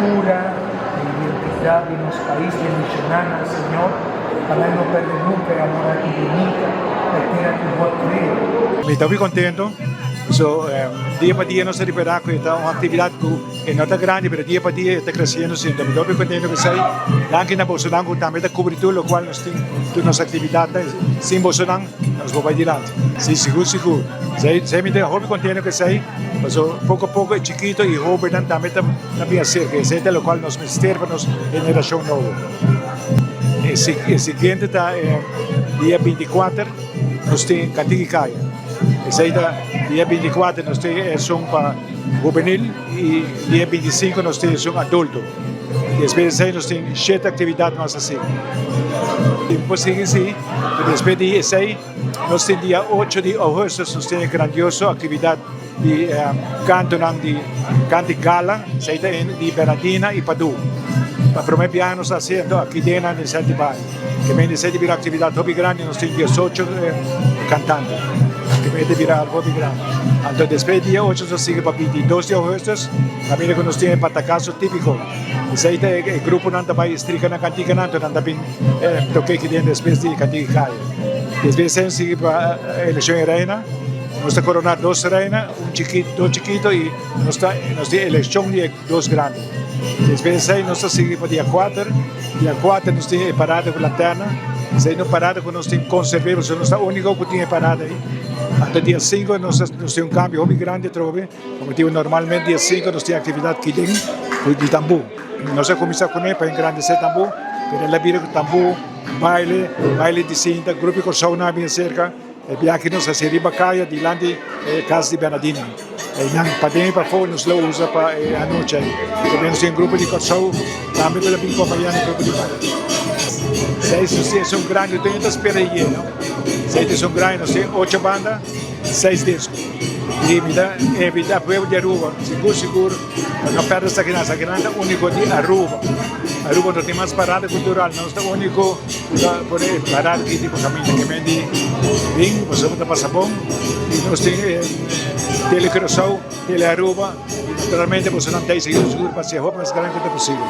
cultura, de identidad de los países mencionados, Señor, para no perder nunca el amor a ti bonita, porque era tu buen creer. Estou muito contente. So, dia para dia nós estamos liberando com uma atividade que não está grande, mas dia para dia está crescendo. Sim, estou muito contente que sai. Aqui na Bolsonaro também está cobertura, o qual nós temos todas as atividades. Sem Bolsonaro, nós vamos adiante. Sim, seguro. Sei me deu muito contente que sai. Mas pouco a pouco, chiquito e Robert também está bem cerca. Esse é o qual nós ministramos para a geração nova. O seguinte está dia 24, nós temos Catiquicaia. Esse aí dia 24 nós temos para juvenil e dia 25 nós temos adulto. E depois nós temos 7 atividades mais assim. E depois sim, depois de esse aí, nós temos dia 8 de agosto, nós temos grandiosa atividade de canto de gala, seita de Bernardina e Padu. Para o primeiro ano nós estamos fazendo aqui dentro de Sete Bairros. Que vem de Sete virar atividade muito grande, nós temos 18 cantantes. Que vem de virar muito grande. Então, depois do dia 8, nós seguimos para 22 de agosto, também que nós temos patacazo típico. Esse aí é o grupo não vai estricar na cantiga, não também toquei aqui dentro depois de cantiga caia. Depois nós seguimos para a eleição de reina. Nós estamos coronando 2 reinas, dois chiquitos e nós temos eleição de 2 grandes. Depois nós seguimos para dia 4. Dia 4 nós temos parada com lanterna. Se não parada com nós temos conservadores, nós somos o único que tem parada aí. Até dia 5 nós temos cambio muito grande, trove. Como normalmente dia 5 nós temos atividade aqui dentro de tambu. Nós começamos com ele para engrandecer tambu, para ela vir com tambu, baile de cinta, grupo de show na minha cerca. E aqui nós fazemos bacaia de lá de casa de Bernardina. E para dentro para fora nós lo usa para a noite. Também nós temos grupo de show, também para vir acompanhando o grupo de baile. Seis são grandes, tem muitas perreiras, não? 7 são grandes, nós temos 8 bandas, 6 discos. E me dá povo de Aruba, seguro, não perde essa criança único de Aruba. Aruba não tem mais parada cultural, nós estamos único por parada aqui, tipo caminho que vem de vinho, você vai passar bom, e nós temos telecrossão, tele Aruba, e naturalmente você não tem seguro para ser roupa mais grande que é possível.